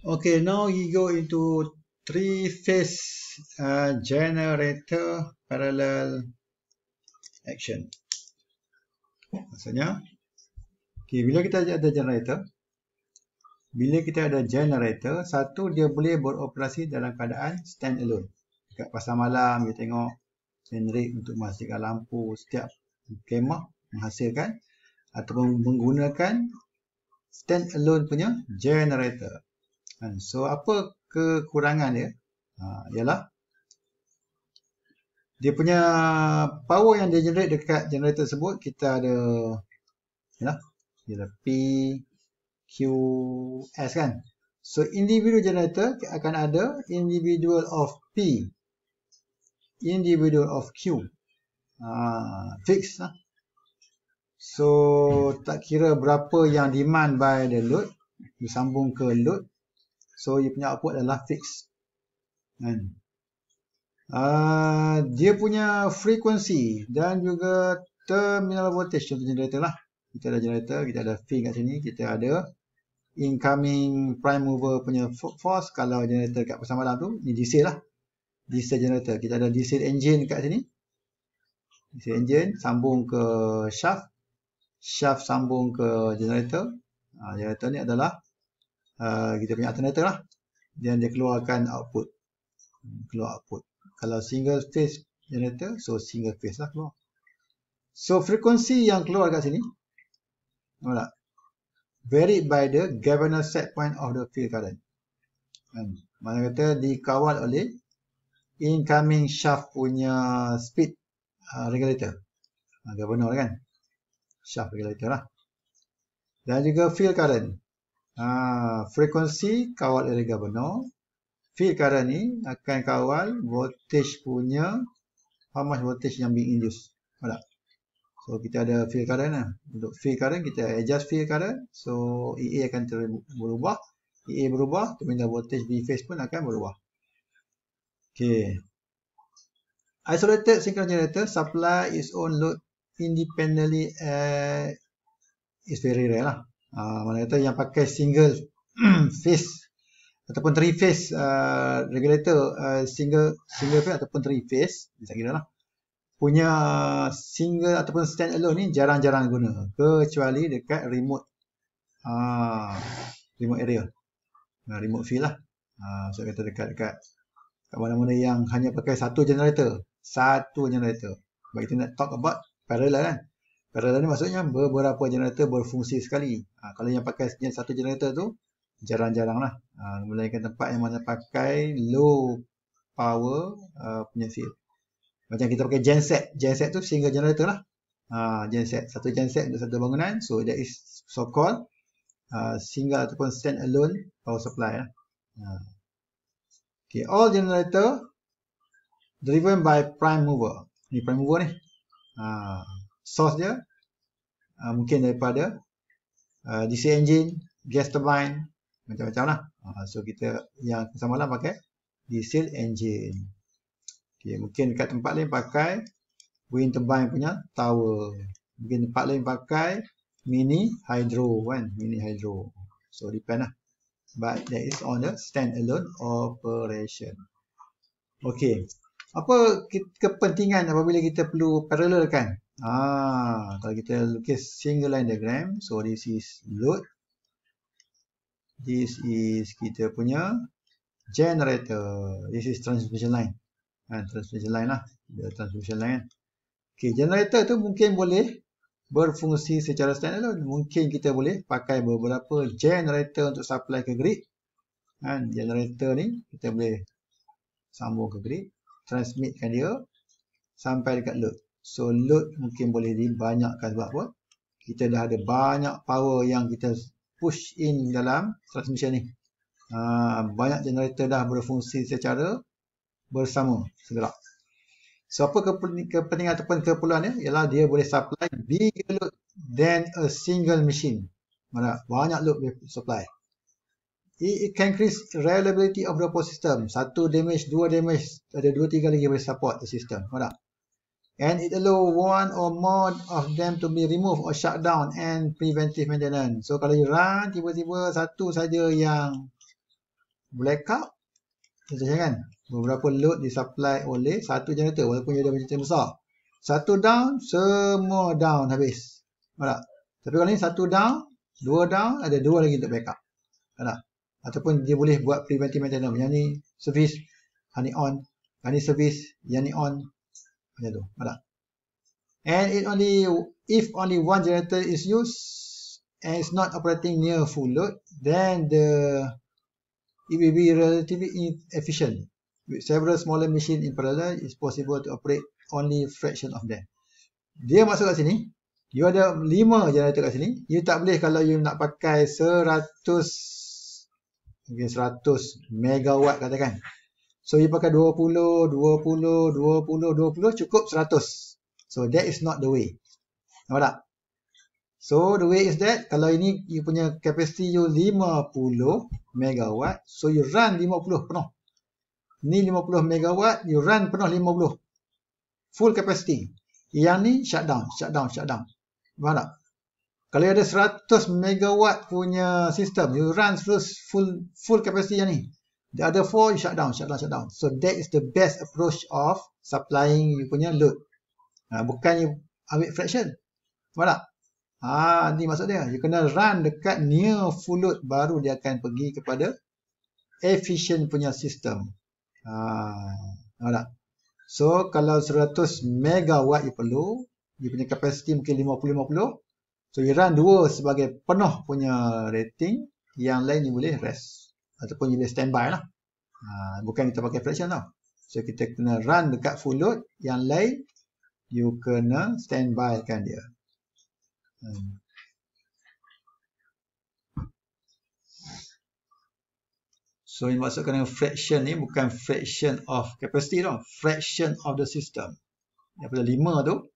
Okay, now you go into three-phase generator parallel action. Maksudnya, okay, bila kita ada generator, satu dia boleh beroperasi dalam keadaan stand alone. Dekat pasar malam, kita tengok generate untuk menghasilkan lampu setiap kemah menghasilkan ataupun menggunakan stand alone punya generator. So, apa kekurangan dia? Ialah dia punya power yang dia generate dekat generator tersebut, kita ada P, Q, S kan. So, individual generator akan ada individual of P, individual of Q. Fix lah. So, tak kira berapa yang demand by the load, disambung ke load. So, dia punya output adalah fix. Dia punya frekuensi dan juga terminal voltage contoh generator lah. Kita ada generator, kita ada field kat sini, kita ada incoming prime mover punya force. Kalau generator kat pasar malam tu, ni diesel lah. Diesel generator. Kita ada diesel engine kat sini. Diesel engine sambung ke shaft. Shaft sambung ke generator. Generator ni adalah kita punya alternator lah. Dan dia keluarkan output. Keluar output. Kalau single phase generator, so single phase lah keluar. So frekuensi yang keluar kat sini, varied by the Galvanic set point of the field current. Mana kata dikawal oleh incoming shaft punya speed regulator. Governor kan. Shaft regulator lah. Dan juga field current. Frekuensi kawal oleh governor. Field current ni akan kawal voltage punya, how much voltage yang being induced. So kita ada field current lah. Untuk field current kita adjust field current. So EA akan berubah. EA berubah, terminal voltage B phase pun akan berubah. Okay. Isolated synchronous generator supply its own load independently is very rare lah. Mana kata yang pakai single phase ataupun three phase regulator, single phase ataupun three phase, bisa kira lah, punya single ataupun stand alone ni jarang-jarang guna, kecuali dekat remote area, remote field lah. So kata dekat mana-mana yang hanya pakai satu generator. But kita nak talk about parallel kan. Parallel ni maksudnya beberapa generator berfungsi sekali. Kalau yang pakai satu generator tu jarang-jarang lah. Melainkan tempat yang mana pakai low power punya field. Macam kita pakai genset. Genset tu single generator lah. Genset. Satu genset untuk satu bangunan. So that is so called single ataupun stand alone power supply lah. Okay, all generator driven by prime mover. Ni prime mover ni. Source dia mungkin daripada DC engine, gas turbine, macam-macam lah. So kita yang sama lah pakai diesel engine. Okay, mungkin dekat tempat lain pakai wind turbine punya tower. Mungkin tempat lain pakai mini hydro kan, mini hydro. So depend lah. But that is on the stand-alone operation. Okay. Apa kepentingan apabila kita perlu parallel kan? Kalau kita lukis single line diagram. So this is load. This is kita punya generator. This is transmission line. Transmission line lah. Transmission line. Okay, generator tu mungkin boleh berfungsi secara standalone. Mungkin kita boleh pakai beberapa generator untuk supply ke grid. Generator ni kita boleh sambung ke grid, transmitkan dia sampai dekat load. So load mungkin boleh dibanyakkan sebab apa? Kita dah ada banyak power yang kita push in dalam transmission ni. Banyak generator dah berfungsi secara bersama segera. So apa kepentingan ataupun keperluannya ialah dia boleh supply bigger load than a single machine. Banyak load boleh supply. It can increase reliability of the power system. 1 damage, 2 damage, ada 2-3 lagi boleh support the system. And it allow one or more of them to be removed or shut down and preventive maintenance. So kalau you run, tiba-tiba satu saja yang blackout, contohnya kan, beberapa load disupply oleh satu generator walaupun dia ada generator besar. Satu down, semua down habis. Tak? Tapi kalau ni satu down, dua down, ada dua lagi untuk backup. Tak? Ataupun dia boleh buat preventive maintenance. Yang ni service, yang ni on. Yang ni service, yang ni on. Macam tu. Tak? And if only one generator is used and it's not operating near full load, then it will be relatively efficient. With several smaller machines in parallel, it's possible to operate only fraction of them. Dia masuk kat sini, you ada 5 generator kat sini, you tak boleh kalau you nak pakai 100 megawatt katakan. So you pakai 20, cukup 100. So that is not the way. Nampak tak? So the way is that kalau ini you punya capacity you 50 megawatt, so you run 50 penuh. Ni 50 megawatt, you run penuh 50. Full capacity. Yang ni shutdown. Faham tak? Kalau ada 100 megawatt punya sistem, you run terus full capacity yang ni. The other 4 you shutdown. So that is the best approach of supplying you punya load. Bukan you ambil fraction. Faham tak? Ni maksud dia. You kena run dekat near full load, baru dia akan pergi kepada efficient punya sistem. Faham tak? So kalau 100 megawatt you perlu, you punya capacity mungkin 50-50. So you run 2 sebagai penuh punya rating, yang lain you boleh rest. Ataupun you boleh standby lah. Bukan kita pakai fraction tau. So kita kena run dekat full load, yang lain you kena standby kan dia. So yang maksudkan dengan fraction ni bukan fraction of capacity tau. Fraction of the system. Daripada 5 tu,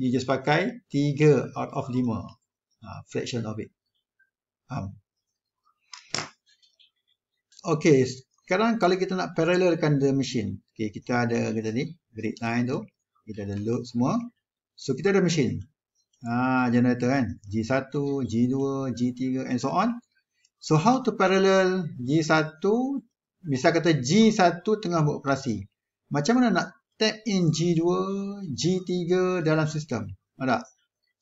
you just pakai 3 out of 5. Fraction of it. Okay, sekarang kalau kita nak parallelkan the machine. Okay, kita ada tadi grid line tu. Kita ada load semua. So kita ada machine. Generator kan. G1, G2, G3 and so on. So how to parallel G1, misal kata G1 tengah beroperasi. Macam mana nak tap in G2, G3 dalam sistem? Ada?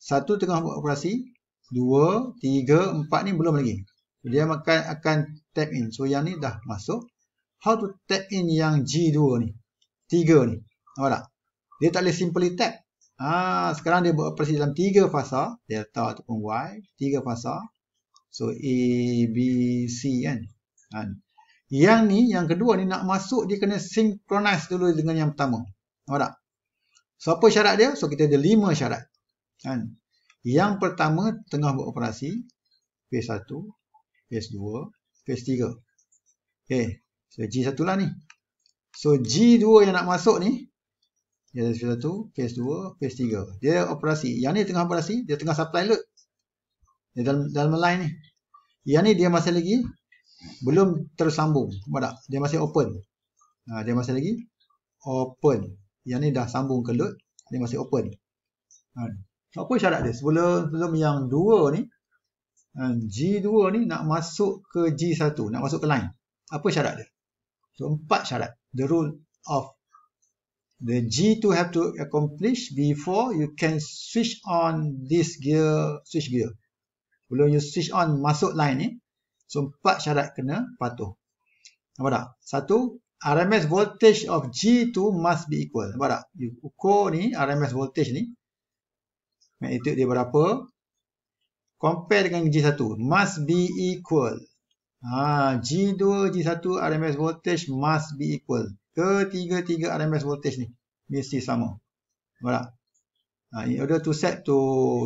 1 tengah beroperasi, 2, 3, 4 ni belum lagi. Dia akan tap in. So yang ni dah masuk. How to tap in yang G2 ni? 3 ni. Nampak tak? Dia tak boleh simply tap. Sekarang dia beroperasi dalam 3 fasa, delta ataupun Y, 3 fasa. So A, B, C kan. Yang ni, yang kedua ni nak masuk, dia kena synchronize dulu dengan yang pertama. Nampak tak? So apa syarat dia? So kita ada 5 syarat. Yang pertama tengah beroperasi, phase 1, phase 2, phase 3. Okay. So G1 lah ni. So G2 yang nak masuk ni, dia ada phase 1, phase 2, phase 3. Dia operasi. Yang ni tengah operasi, dia tengah supply load. Dia dalam line ni. Yang ni dia masih lagi belum tersambung. Nampak tak? Dia masih open. Dia masih lagi open. Yang ni dah sambung ke load. Dia masih open. Apa syarat dia? Sebelum yang 2 ni, G2 ni nak masuk ke G1. Nak masuk ke line. Apa syarat dia? So 4 syarat. The rule of the G2 have to accomplish before you can switch on this gear, switch gear. Belum you switch on masuk line ni. So 4 syarat kena patuh. Nampak tak? 1, RMS voltage of G2 must be equal. Nampak tak? You ukur ni, RMS voltage ni. Magnitude dia berapa? Compare dengan G1. Must be equal. G2, G1 RMS voltage must be equal. Ketiga-tiga RMS voltage ni mesti sama. Nampak tak? In order to set to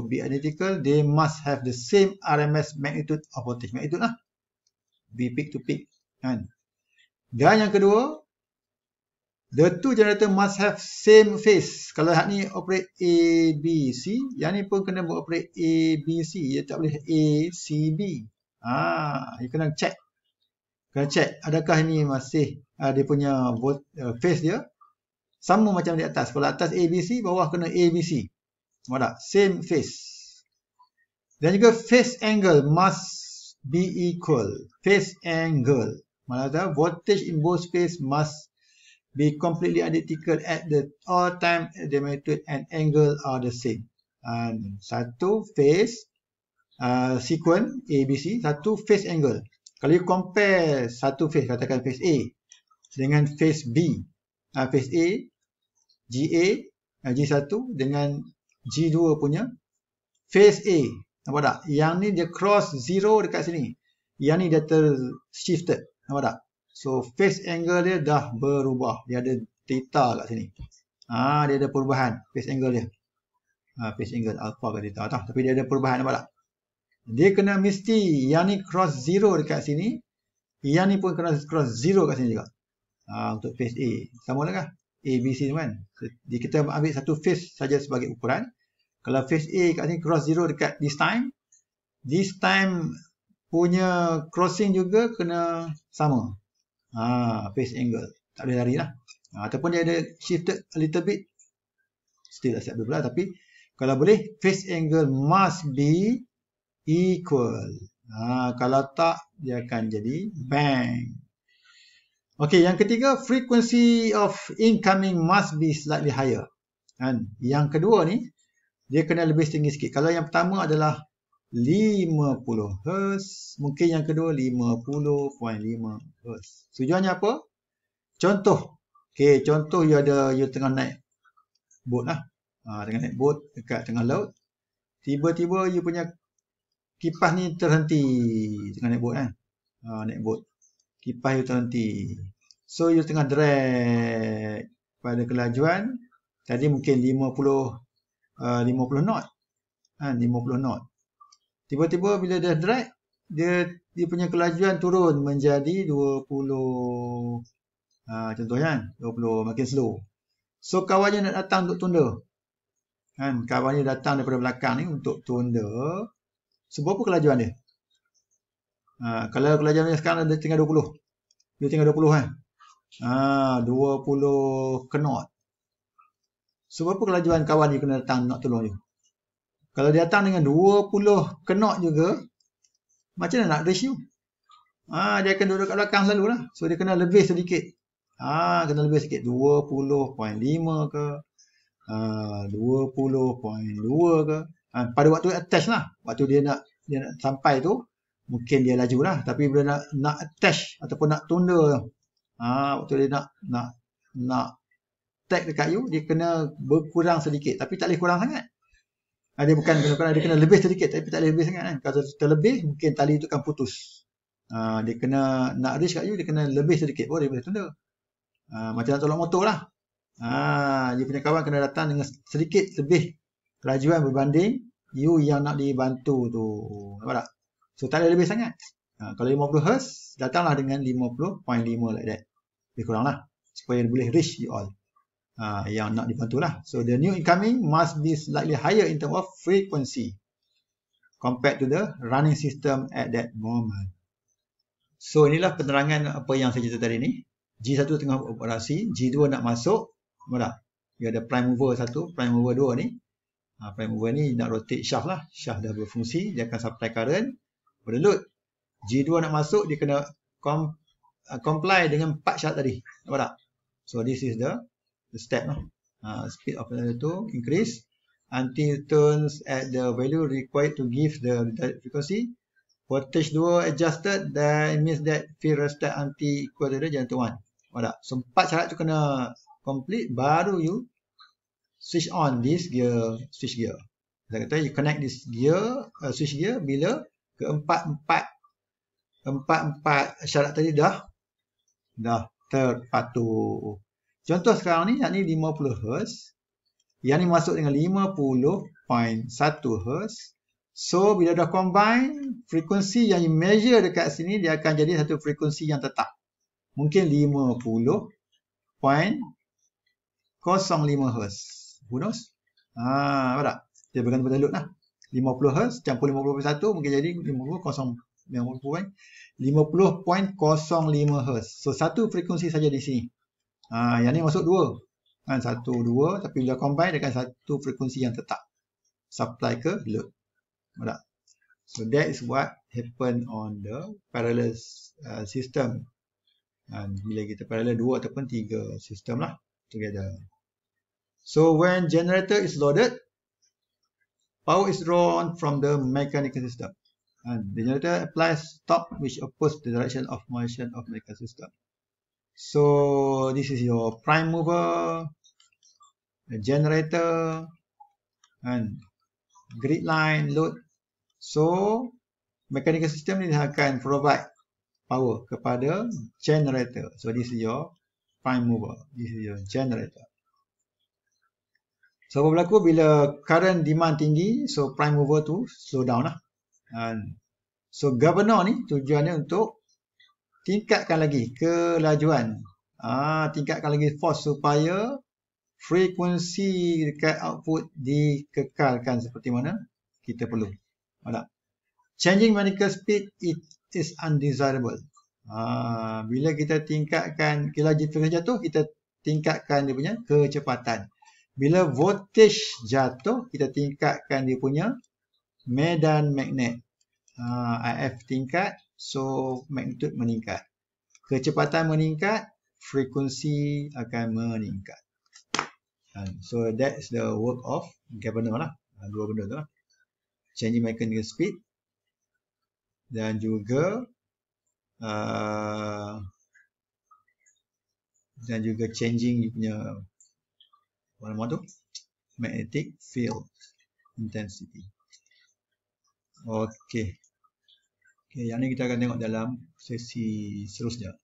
be identical, they must have the same RMS magnitude of voltage. Magnitude lah. Be peak to peak. Dan yang kedua, the two generator must have same phase. Kalau hak ni operate A, B, C, yang ni pun kena operate A, B, C. Dia tak boleh A, C, B. You kena check. Adakah ini masih dia punya phase dia sama macam di atas. Kalau atas ABC, bawah kena ABC. Nampak tak? Same phase. Dan juga phase angle must be equal. Phase angle Mana voltage in both phase must be completely identical at the all time the magnitude and angle are the same. Satu phase sequence ABC, satu phase angle. Kalau you compare satu phase, katakan phase A dengan phase B, phase A, GA, G1 dengan G2 punya phase A, nampak tak? Yang ni dia cross zero dekat sini, yang ni dia ter-shifted, nampak tak? So phase angle dia dah berubah, dia ada theta kat sini. Dia ada perubahan phase angle dia. Phase angle alpha ke theta tau, tapi dia ada perubahan, nampak tak? Dia kena mesti yang ni cross zero dekat sini, yang ni pun kena cross zero kat sini juga. Untuk phase A sama lah A, B, C tu kan. Jadi kita ambil satu phase saja sebagai ukuran. Kalau phase A kat sini cross zero dekat this time punya crossing juga kena sama. Phase angle tak boleh lari lah. Ataupun dia ada shifted a little bit, still acceptable lah. Tapi kalau boleh, phase angle must be equal. Kalau tak, dia akan jadi bang. Okey, yang ketiga, frequency of incoming must be slightly higher. Yang kedua ni, dia kena lebih tinggi sikit. Kalau yang pertama adalah 50 Hz, mungkin yang kedua 50.5 Hz. Tujuannya apa? Contoh. Okey, contoh you tengah naik boat lah. Tengah naik boat dekat tengah laut. Tiba-tiba you punya kipas ni terhenti tengah naik boat kan. Naik boat. Kipas you terhenti. So you tengah drag pada kelajuan tadi mungkin 50 knot. 50 knot. Tiba-tiba bila dia drag, dia punya kelajuan turun menjadi 20. Contohnya kan, 20 makin slow. So kawannya nak datang untuk tunda. Kawannya datang daripada belakang ni untuk tunda. Seberapa kelajuan dia? Kalau kelajuan dia sekarang dia tinggal 20. Dia tinggal 20 kan? 20 knot. Seberapa kelajuan kawan dia kena datang nak tolong dia? Kalau dia datang dengan 20 knot juga, macam mana nak race you? Dia akan duduk kat belakang selalu lah. So dia kena lebih sedikit. Kena lebih sikit. 20.5 ke? 20.2 ke? Pada waktu attach lah. Waktu dia nak sampai tu, mungkin dia laju lah. Tapi bila nak attach ataupun nak tunda, waktu dia nak tag dekat you, dia kena berkurang sedikit. Tapi tak boleh kurang sangat. Dia bukan dia kena lebih sedikit, tapi tak boleh lebih sangat kan. Kalau terlebih, mungkin tali tu akan putus. Dia kena nak reach kat you, dia kena lebih sedikit. Dia boleh tunda. Macam nak tolak motor lah. Dia punya kawan kena datang dengan sedikit lebih kelajuan berbanding you yang nak dibantu tu. Nampak tak? So tak ada lebih sangat. Kalau 50 Hz, datanglah dengan 50.5 like that. Lebih kurang lah. Supaya boleh reach you all. Yang nak dibantu lah. So the new incoming must be slightly higher in terms of frequency compared to the running system at that moment. So inilah penerangan apa yang saya cerita tadi ni. G1 tengah operasi, G2 nak masuk. Nampak tak? Dia ada prime mover 1, prime mover 2 ni. Prime mover ni nak rotate shaft lah. Shaft dah berfungsi, dia akan supply current pada load. G2 nak masuk, dia kena comply dengan 4 syarat tadi. Nampak tak? So this is the step lah. Speed of the 2 increase until turns at the value required to give the frequency. Voltage 2 adjusted, that means that field rested until equal to the generator 1. Nampak tak? So 4 syarat tu kena complete, baru you switch on this gear, switch gear. Saya kata you connect this gear, switch gear bila keempat syarat tadi dah terpatuh. Contoh sekarang ni, yang ni 50 Hz. Yang ni masuk dengan 50.1 Hz. So, bila dah combine, frekuensi yang you measure dekat sini, dia akan jadi satu frekuensi yang tetap. Mungkin 50.05 Hz. Who knows? Apa tak? Dia bergantung pada load lah. 50 Hz campur 50.1 mungkin jadi 50.05 Hz. So, satu frekuensi saja di sini. Yang ni masuk 2. 1, 2. Tapi bila combine, dia akan satu frekuensi yang tetap. Supply ke load. Tak? So that is what happen on the parallel system. Bila kita parallel 2 ataupun 3 sistem lah together. So when generator is loaded, power is drawn from the mechanical system. And the generator applies torque which opposes the direction of motion of mechanical system. So this is your prime mover, the generator, and grid line load. So mechanical system ni akan provide power kepada generator. So this is your prime mover, this is your generator. So apa berlaku bila current demand tinggi, so prime mover tu slow down lah. So governor ni tujuannya untuk tingkatkan lagi kelajuan, tingkatkan lagi force supaya frekuensi dekat output dikekalkan seperti mana kita perlu. Changing mechanical speed, it is undesirable. Bila kita tingkatkan frekuensi jatuh, kita tingkatkan dia punya kecepatan. Bila voltage jatuh, kita tingkatkan dia punya medan magnet. IF tingkat, so magnitude meningkat. Kecepatan meningkat, frekuensi akan meningkat. So that's the work of governor lah. Dua benda tu lah. Changing mechanical speed dan juga changing punya apa nama tu? Magnetic field intensity. Okey. Yang ni kita akan tengok dalam sesi seterusnya.